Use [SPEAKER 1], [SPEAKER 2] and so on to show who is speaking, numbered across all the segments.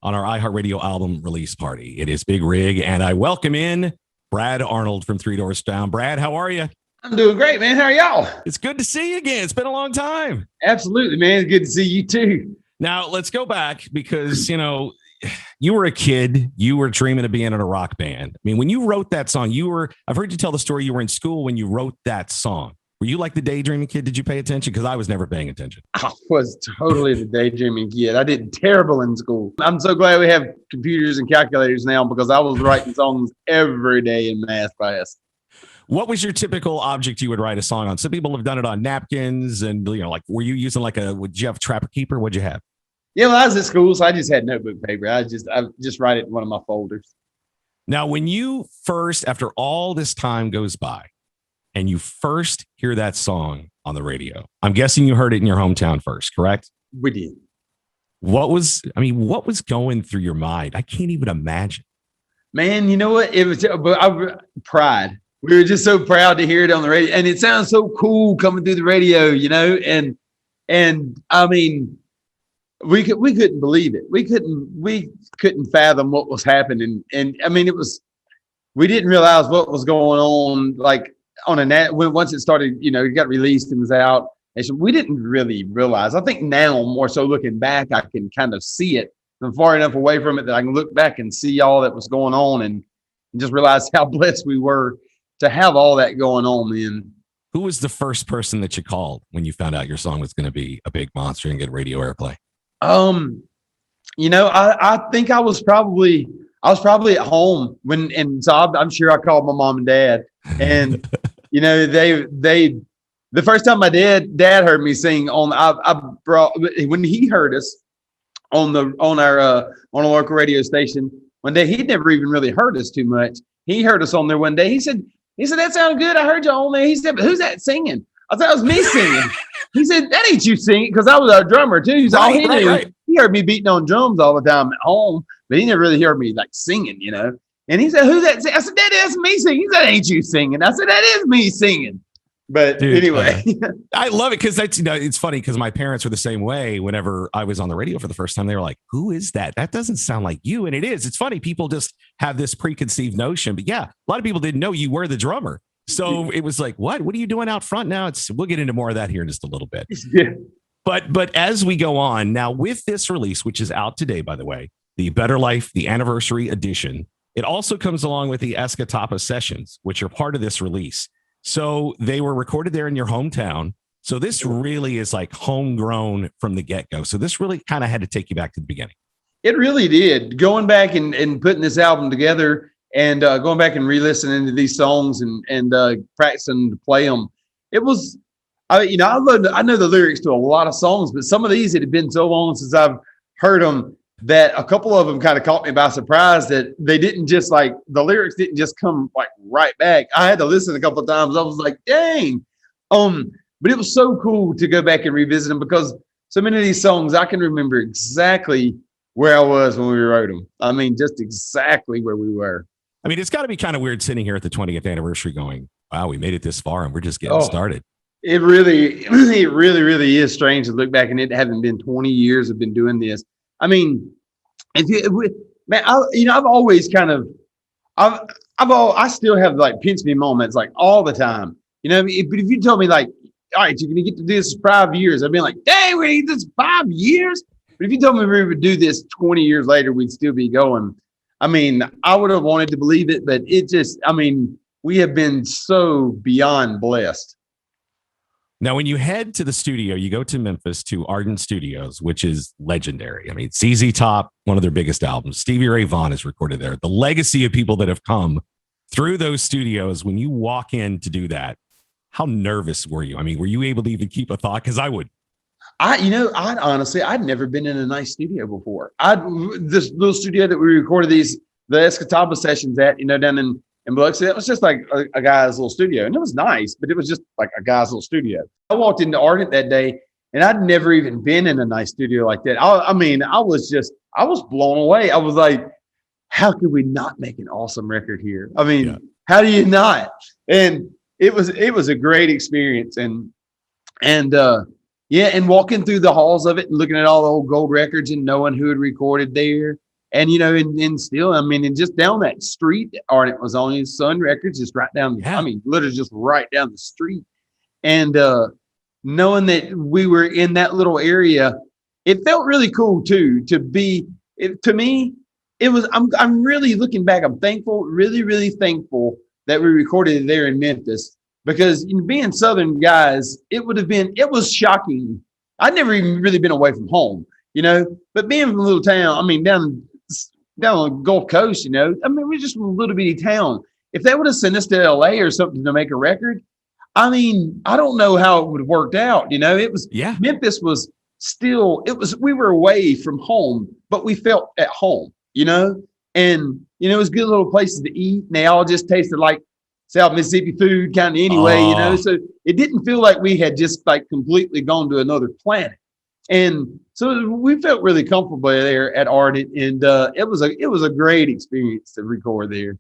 [SPEAKER 1] on our iHeartRadio album release party. It is Big Rig, and I welcome in Brad Arnold from Three Doors Down. Brad, how are you?
[SPEAKER 2] I'm doing great, man. How are y'all?
[SPEAKER 1] It's good to see you again. It's been a long time.
[SPEAKER 2] Absolutely, man. It's good to see you too.
[SPEAKER 1] Now, let's go back because, you were a kid. You were dreaming of being in a rock band. I mean, when you wrote that song, I've heard you tell the story. You were in school when you wrote that song. Were you like the daydreaming kid? Did you pay attention? Because I was never paying attention.
[SPEAKER 2] I was totally the daydreaming kid. I did terrible in school. I'm so glad we have computers and calculators now because I was writing songs every day in math class.
[SPEAKER 1] What was your typical object you would write a song on? Some people have done it on napkins and, were you using would you have Trapper Keeper? What'd you have?
[SPEAKER 2] Yeah, well, I was at school, so I just had notebook paper. I just write it in one of my folders.
[SPEAKER 1] Now, when you first, after all this time goes by, and you first hear that song on the radio, I'm guessing you heard it in your hometown first, correct?
[SPEAKER 2] We did.
[SPEAKER 1] What was going through your mind? I can't even imagine.
[SPEAKER 2] Man, you know what? It was pride. We were just so proud to hear it on the radio, and it sounds so cool coming through the radio, and I mean, we couldn't believe it. We couldn't fathom what was happening. And I mean, we didn't realize what was going on. Like once it started, it got released and was out. And so we didn't really realize. I think now more so looking back, I can kind of see it. I'm far enough away from it that I can look back and see all that was going on and just realize how blessed we were to have all that going on then.
[SPEAKER 1] Who was the first person that you called when you found out your song was going to be a big monster and get radio airplay?
[SPEAKER 2] I think I was probably at home so I'm sure I called my mom and dad, and the first time my dad heard me sing when he heard us on our local radio station one day. He'd never even really heard us too much. He heard us on there one day. He said, "That sounded good. I heard you on there." He said, "But who's that singing?" I thought it was me singing. He said, "That ain't you singing," because I was our drummer too. He knew. He heard me beating on drums all the time at home, but he never really heard me singing, And he said, "Who's that?" I said, "That's me singing." He said, "That ain't you singing." I said, "That is me singing." But dude, anyway,
[SPEAKER 1] I love it because that's it's funny because my parents were the same way. Whenever I was on the radio for the first time, they were like, "Who is that? That doesn't sound like you." And it is. It's funny. People just have this preconceived notion, but yeah, a lot of people didn't know you were the drummer. So it was like, what are you doing out front now? We'll get into more of that here in just a little bit.
[SPEAKER 2] Yeah.
[SPEAKER 1] But as we go on now with this release, which is out today, by the way, the Better Life, the anniversary edition, it also comes along with the Escatapa sessions, which are part of this release. So they were recorded there in your hometown. So this really is like homegrown from the get-go. So this really kind of had to take you back to the beginning.
[SPEAKER 2] It really did. Going back and putting this album together and going back and re-listening to these songs and practicing to play them. It was, I know the lyrics to a lot of songs, but some of these, it had been so long since I've heard them that a couple of them kind of caught me by surprise that they didn't just the lyrics didn't just come right back. I had to listen a couple of times. I was like, dang. But it was so cool to go back and revisit them because so many of these songs, I can remember exactly where I was when we wrote them. I mean, just exactly where we were.
[SPEAKER 1] I mean, it's got to be kind of weird sitting here at the 20th anniversary going, wow, we made it this far and we're just getting started.
[SPEAKER 2] It really, really is strange to look back and it having been 20 years of been doing this. I mean, I've always kind of, I still have pinch me moments all the time, but if you told me all right, you're going to get to do this for 5 years, I'd be like, dang, we need this 5 years. But if you told me we would do this 20 years later, we'd still be going. I mean, I would have wanted to believe it, but we have been so beyond blessed.
[SPEAKER 1] Now, when you head to the studio, you go to Memphis to Arden Studios, which is legendary. I mean, ZZ Top, one of their biggest albums. Stevie Ray Vaughan is recorded there. The legacy of people that have come through those studios, when you walk in to do that, how nervous were you? I mean, were you able to even keep a thought? Because I would. I'd never been in a nice studio before. This little studio that we recorded the Escataba sessions at, down in Biloxi, that was just like a guy's little studio. And it was nice, but it was just like a guy's little studio. I walked into Ardent that day and I'd never even been in a nice studio like that. I was blown away. I was like, how could we not make an awesome record here? I mean, How do you not? And it was a great experience. And walking through the halls of it and looking at all the old gold records and knowing who had recorded there. And, and still, and just down that street, Arnold was on his Sun Records, just right down, literally just right down the street. And knowing that we were in that little area, it felt really cool too, to me, it was, I'm really looking back, I'm thankful, really, really thankful that we recorded it there in Memphis, because being Southern guys, it was shocking. I'd never even really been away from home, but being from a little town, down on the Gulf Coast, we're just from a little bitty town. If they would have sent us to LA or something to make a record, I don't know how it would have worked out. Memphis was still, we were away from home, but we felt at home, and, it was good little places to eat, and they all just tasted like South Mississippi food kind of anyway, so it didn't feel like we had just like completely gone to another planet. And so we felt really comfortable there at Arnold, and it was a great experience to record there.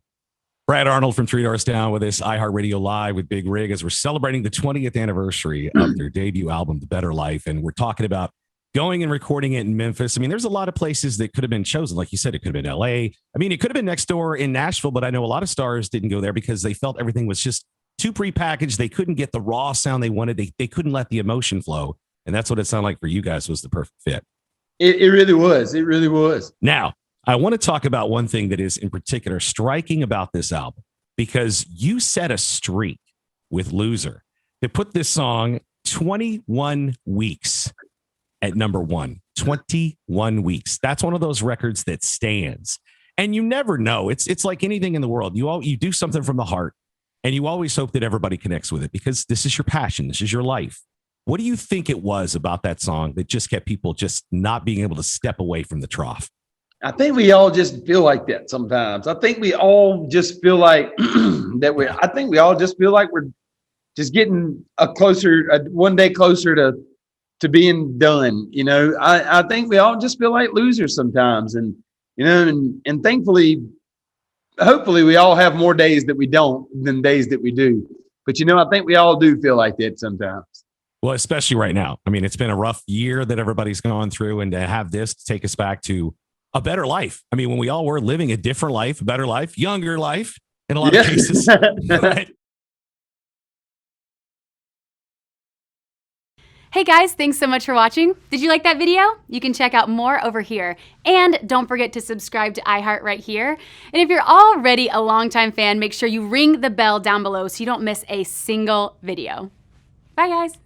[SPEAKER 3] Brad Arnold from Three Doors Down with us, iHeartRadio Live with Big Rig, as we're celebrating the 20th anniversary of their debut album, The Better Life. And we're talking about going and recording it in Memphis. There's a lot of places that could have been chosen. Like you said, it could have been LA. It could have been next door in Nashville, but I know a lot of stars didn't go there because they felt everything was just too prepackaged. They couldn't get the raw sound they wanted. They couldn't let the emotion flow. And that's what it sounded like for you guys, was the perfect fit.
[SPEAKER 1] It really was. It really was.
[SPEAKER 3] Now, I want to talk about one thing that is in particular striking about this album, because you set a streak with Loser to put this song 21 weeks at number one. 21 weeks. That's one of those records that stands. And you never know. It's like anything in the world. You do something from the heart, and you always hope that everybody connects with it, because this is your passion. This is your life. What do you think it was about that song that just kept people just not being able to step away from the trough?
[SPEAKER 1] I think we all just feel like that sometimes. I think we all just feel like we all just feel like we're just getting one day closer to being done. I think we all just feel like losers sometimes. And, and thankfully, hopefully we all have more days that we don't than days that we do. But, I think we all do feel like that sometimes.
[SPEAKER 3] Well, especially right now. It's been a rough year that everybody's gone through, and to have this to take us back to a better life. When we all were living a different life, a better life, younger life in a lot of cases. Right?
[SPEAKER 4] Hey guys, thanks so much for watching. Did you like that video? You can check out more over here. And don't forget to subscribe to iHeart right here. And if you're already a longtime fan, make sure you ring the bell down below so you don't miss a single video. Bye guys.